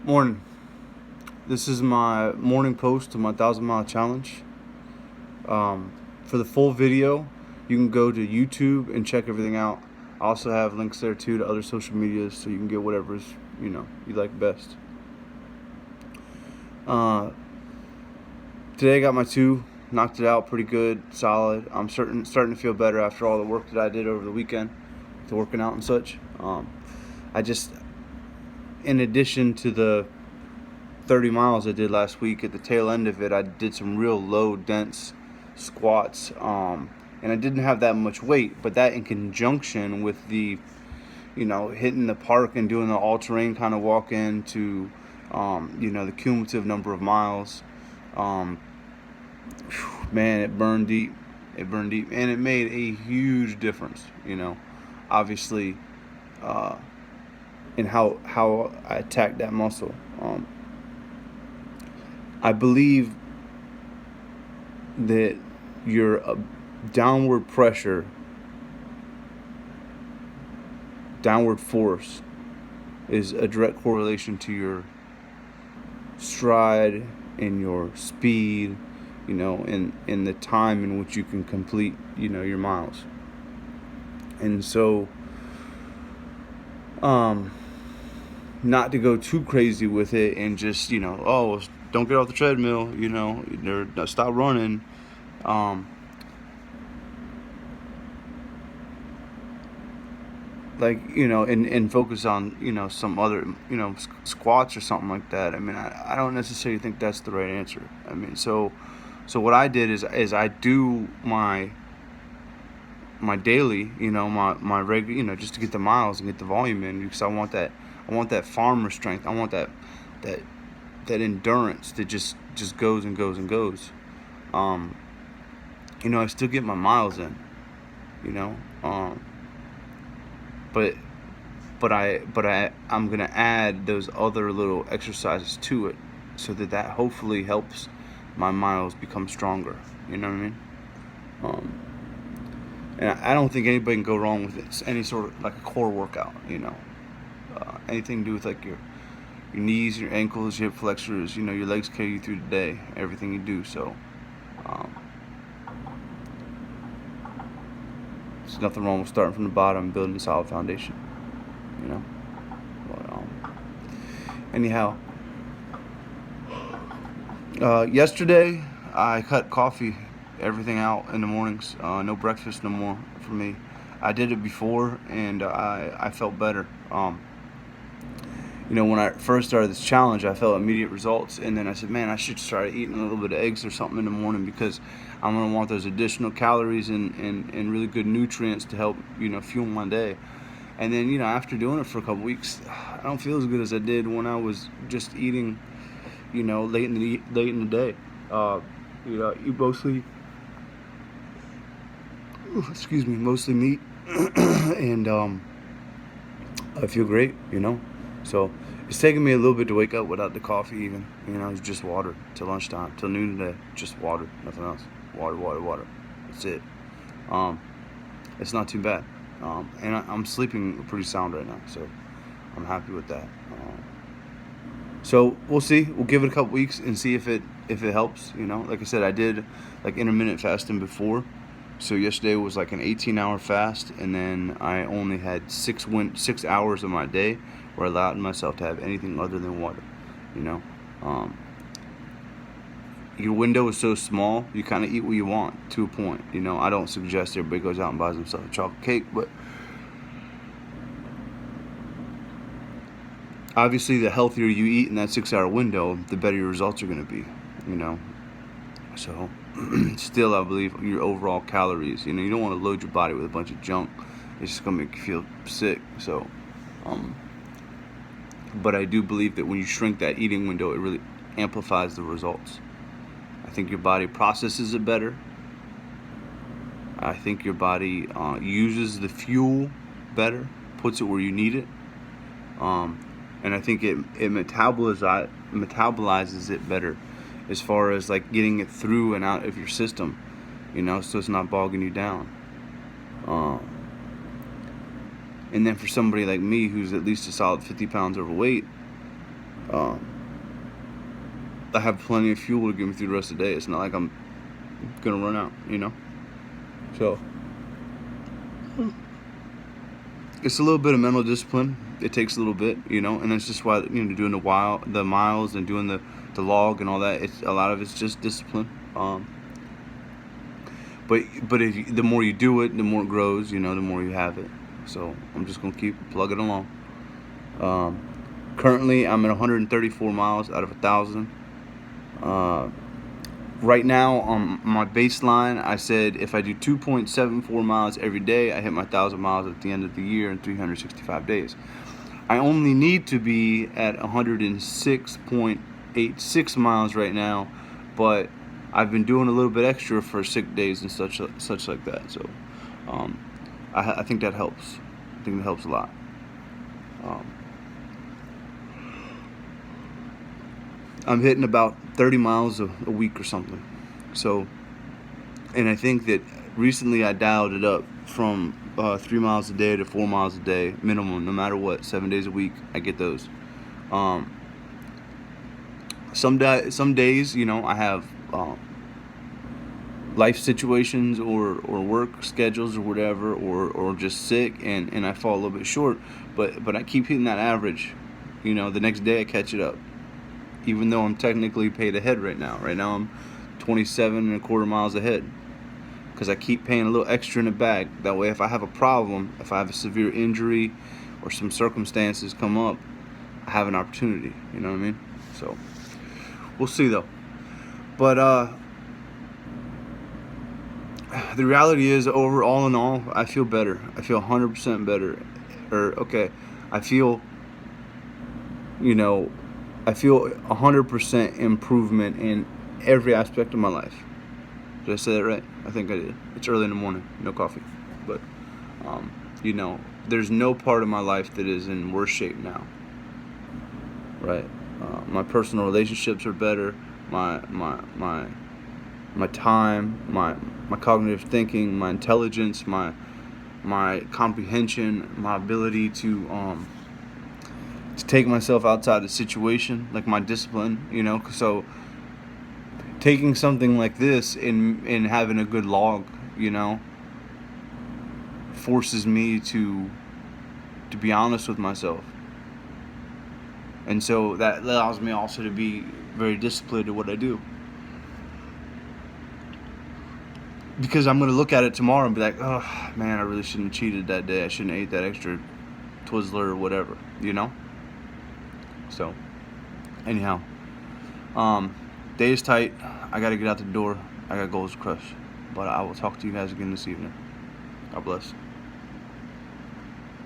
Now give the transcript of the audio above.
Morning. This is my morning post to my 1,000 mile challenge. For the full video, you can go to YouTube and check everything out. I also have links there too to other social medias, so you can get whatever's you like best. Today I got my 2, knocked it out pretty good, solid. I'm starting to feel better after all the work that I did over the weekend, to working out and such. I just, in addition to the 30 miles I did last week, at the tail end of it, I did some real low, dense squats, and I didn't have that much weight, but that in conjunction with the, hitting the park and doing the all-terrain kind of walk-in to, the cumulative number of miles, man, it burned deep. And it made a huge difference, obviously, in how I attacked that muscle. I believe that your downward pressure, downward force, is a direct correlation to your stride and your speed, in the time in which you can complete, your miles. And so, not to go too crazy with it and just, don't get off the treadmill, stop running. And focus on, some other, squats or something like that. I mean, I don't necessarily think that's the right answer. I mean, so what I did is I do my daily, my regular, just to get the miles and get the volume in, because I want that farmer strength. I want that endurance that just goes and goes and goes. I still get my miles in, but I'm gonna add those other little exercises to it, so that hopefully helps my miles become stronger. You know what I mean? And I don't think anybody can go wrong with it. Any sort of like a core workout, anything to do with like your knees, your ankles, your hip flexors, your legs carry you through the day, everything you do. So there's nothing wrong with starting from the bottom and building a solid foundation, But, anyhow, yesterday I cut everything out in the mornings. No breakfast no more for me. I did it before, and I felt better. When I first started this challenge, I felt immediate results, and then I said, man, I should start eating a little bit of eggs or something in the morning, because I'm going to want those additional calories and really good nutrients to help, fuel my day. And then, after doing it for a couple weeks, I don't feel as good as I did when I was just eating, late in the day. Eat mostly meat, and I feel great, So it's taking me a little bit to wake up without the coffee even. It's just water till lunchtime, till noon today. Just water, nothing else. Water. That's it. It's not too bad. And I'm sleeping pretty sound right now, so I'm happy with that. So we'll see. We'll give it a couple weeks and see if it helps. Like I said, I did like intermittent fasting before. So yesterday was like an 18-hour fast, and then I only had 6 hours of my day where I allowed myself to have anything other than water. Your window is so small, you kind of eat what you want to a point. I don't suggest everybody goes out and buys themselves a chocolate cake, but obviously the healthier you eat in that 6-hour window, the better your results are going to be. So still, I believe your overall calories, you don't want to load your body with a bunch of junk. It's just going to make you feel sick. So but I do believe that when you shrink that eating window, it really amplifies the results. I think your body processes it better. I think your body uses the fuel better, puts it where you need it. And I think it metabolizes it better, as far as like getting it through and out of your system, so it's not bogging you down. And then for somebody like me, who's at least a solid 50 pounds overweight, I have plenty of fuel to get me through the rest of the day. It's not like I'm gonna run out, So it's a little bit of mental discipline. It takes a little bit, and that's just why doing the miles and doing the log and all that. A lot of it's just discipline. But the more you do it, the more it grows. The more you have it. So I'm just gonna keep plugging along. Currently, I'm at 134 miles out of 1,000. Right now, on my baseline, I said if I do 2.74 miles every day, I hit my 1,000 miles at the end of the year in 365 days. I only need to be at 106.86 miles right now, but I've been doing a little bit extra for sick days and such like that. So I think that helps. I think that helps a lot. I'm hitting about 30 miles a week or something. So, and I think that recently I dialed it up from 3 miles a day to 4 miles a day minimum, no matter what. 7 days a week, I get those. Some days, I have life situations or work schedules or whatever, or just sick, and I fall a little bit short. But I keep hitting that average. The next day I catch it up. Even though I'm technically paid ahead right now. Right now I'm 27.25 miles ahead. Because I keep paying a little extra in the bag. That way if I have a problem, if I have a severe injury or some circumstances come up, I have an opportunity. You know what I mean? So, we'll see though. But the reality is, all in all, I feel better. I feel 100% better. I feel, I feel 100% improvement in every aspect of my life. Did I say that right? I think I did. It's early in the morning, no coffee. But, there's no part of my life that is in worse shape now. Right? My personal relationships are better. My time, my cognitive thinking, my intelligence, my comprehension, my ability to take myself outside the situation, like my discipline, so taking something like this and having a good log, forces me to be honest with myself. And so that allows me also to be very disciplined in what I do. Because I'm going to look at it tomorrow and be like, oh, man, I really shouldn't have cheated that day. I shouldn't have ate that extra Twizzler or whatever, So, anyhow, day is tight. I got to get out the door. I got goals to crush. But I will talk to you guys again this evening. God bless.